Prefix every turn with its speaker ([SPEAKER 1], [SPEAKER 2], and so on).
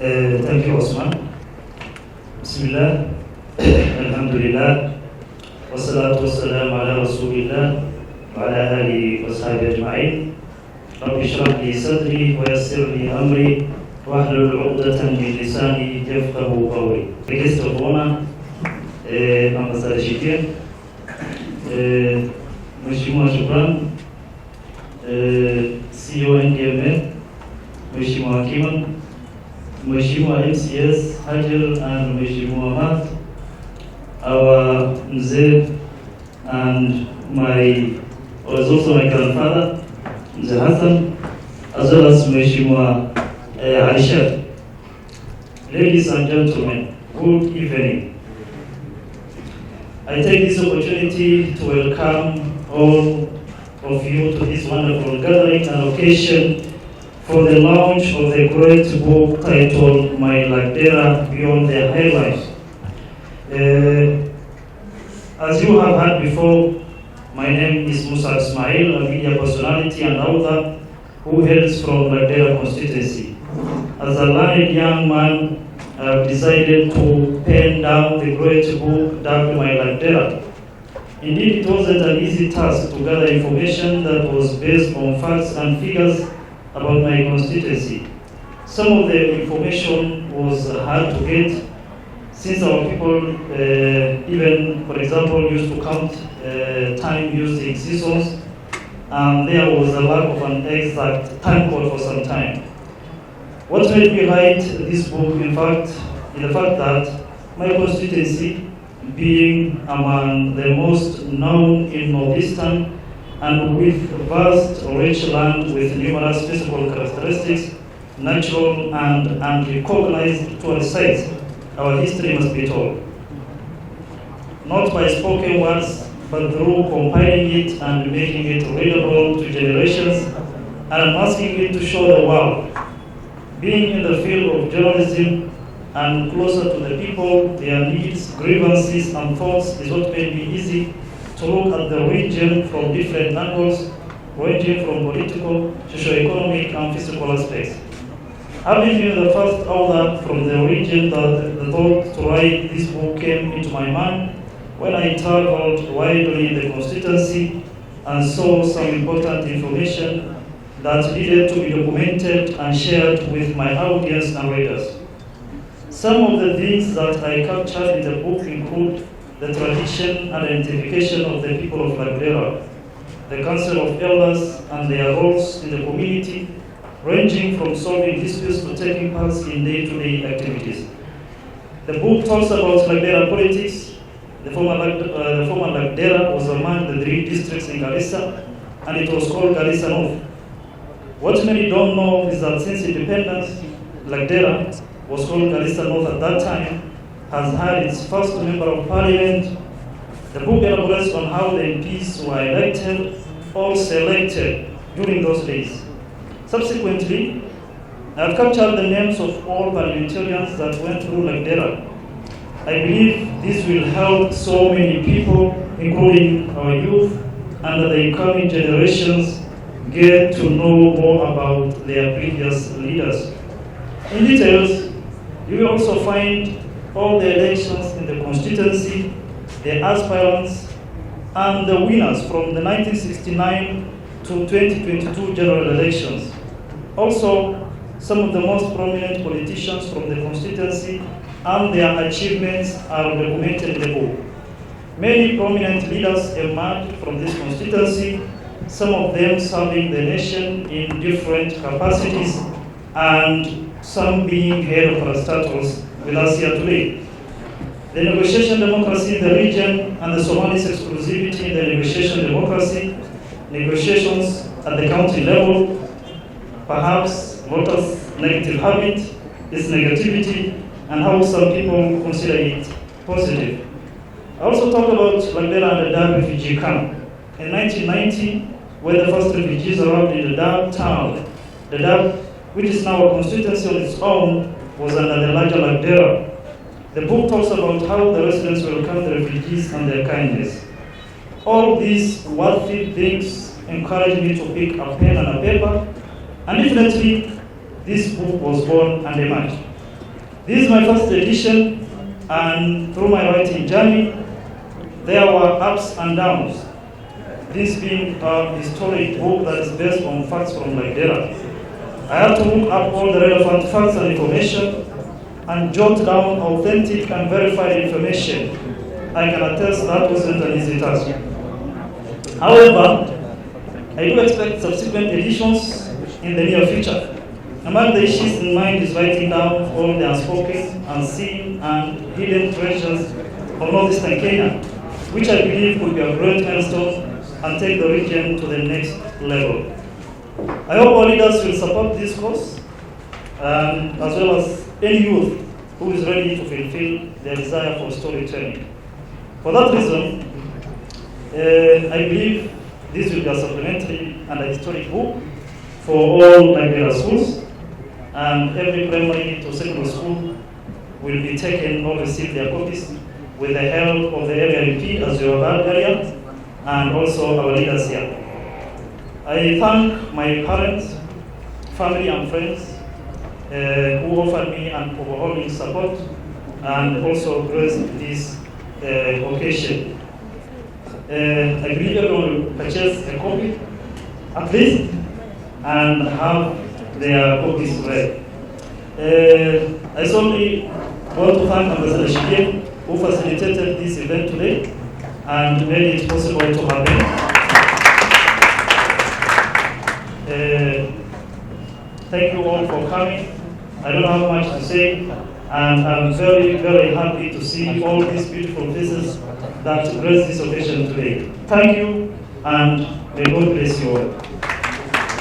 [SPEAKER 1] Thank you, Osman. Bismillah, Alhamdulillah, wassalatu wassalamu ala Rasulillah, wa ala alihi wa sahbihi ajma'in. Rabbi shrah li sadri wa yassir li amri, wa ahlul 'uqdatan min lisani yafqahu qawli. Guest of honor, Ambassador Shikir, Mheshimiwa Shukran, CEO NDMA, Mheshimiwa Hakiman, Mheshimiwa MCS Hajar and Mheshimiwa Mat, our Mzee, and was also my grandfather, Mzee Hassan, as well as Mheshimiwa Aisha. Ladies and gentlemen, good evening. I take this opportunity to welcome all of you to this wonderful gathering and occasion for the launch of the great book titled My Lagdera Beyond the Highlights. As you have heard before, my name is Musa Ismail, a media personality and author who hails from Lagdera constituency. As a learned young man, I have decided to pen down the great book dubbed My Lagdera. Indeed, it wasn't an easy task to gather information that was based on facts and figures about my constituency. Some of the information was hard to get since our people even, for example, used to count time used in seasons, and there was a lack of an exact time code for some time. What made me write this book, in fact, is the fact that my constituency, being among the most known in Northeastern and with vast, rich land with numerous physical characteristics, natural and unrecognized tourist sites, our history must be told. Not by spoken words, but through compiling it and making it readable to generations and asking it to show the world. Being in the field of journalism and closer to the people, their needs, grievances, and thoughts is what made me easy to look at the region from different angles, ranging from political, socio-economic, and physical aspects. Having been the first author from the region, the thought to write this book came into my mind when I traveled widely in the constituency and saw some important information that needed to be documented and shared with my audience and readers. Some of the things that I captured in the book include the tradition and identification of the people of Lagdera, the Council of Elders and their roles in the community, ranging from solving disputes to taking part in day-to-day activities. The book talks about Lagdera politics. The former Lagdera was among the 3 districts in Garissa, and it was called Garissa North. What many don't know is that since independence, Lagdera was called Garissa North at that time, has had its first member of parliament. The book elaborates on how the MPs were elected or selected during those days. Subsequently, I have captured the names of all parliamentarians that went through Lagdera. I believe this will help so many people, including our youth and the incoming generations, get to know more about their previous leaders. In details, you will also find all the elections in the constituency, the aspirants, and the winners from the 1969 to 2022 general elections. Also, some of the most prominent politicians from the constituency and their achievements are documented in the book. Many prominent leaders emerged from this constituency, some of them serving the nation in different capacities, and some being head of parastatals with us here today. The negotiation democracy in the region and the Somalis' exclusivity in the negotiation democracy, negotiations at the county level, perhaps voters' negative habit, its negativity, and how some people consider it positive. I also talk about Lagdera and the Dab refugee camp. In 1990, when the first refugees arrived in the Dab town, the Dab, which is now a constituency on its own, was under the larger Lagdera. The book talks about how the residents welcome the refugees and their kindness. All these worthy things encouraged me to pick a pen and a paper, and definitely this book was born and emerged. This is my first edition, and through my writing journey, there were ups and downs. This being a historic book that is based on facts from Lagdera, I had to look up all the relevant facts and information and jot down authentic and verified information. I can attest that wasn't an easy task. However, I do expect subsequent editions in the near future. Among the issues in mind is writing down all the unspoken, unseen, and hidden treasures of northeastern Kenya, which I believe will be a great milestone and take the region to the next level. I hope our leaders will support this course, as well as any youth who is ready to fulfill their desire for storytelling. For that reason, I believe this will be a supplementary and a historic book for all Lagdera schools, and every primary to secondary school will be taken or receive their copies with the help of the area MP as your guardian and also our leaders here. I thank my parents, family and friends who offered me an overwhelming support and also graced this occasion. I believe everyone will purchase a copy at least and have their copies read. I certainly want to thank Ambassador Shige, who facilitated this event today and made it possible to happen. Thank you all for coming. I don't have much to say, and I'm very, very happy to see all these beautiful faces that grace this occasion today. Thank you, and may God bless you all.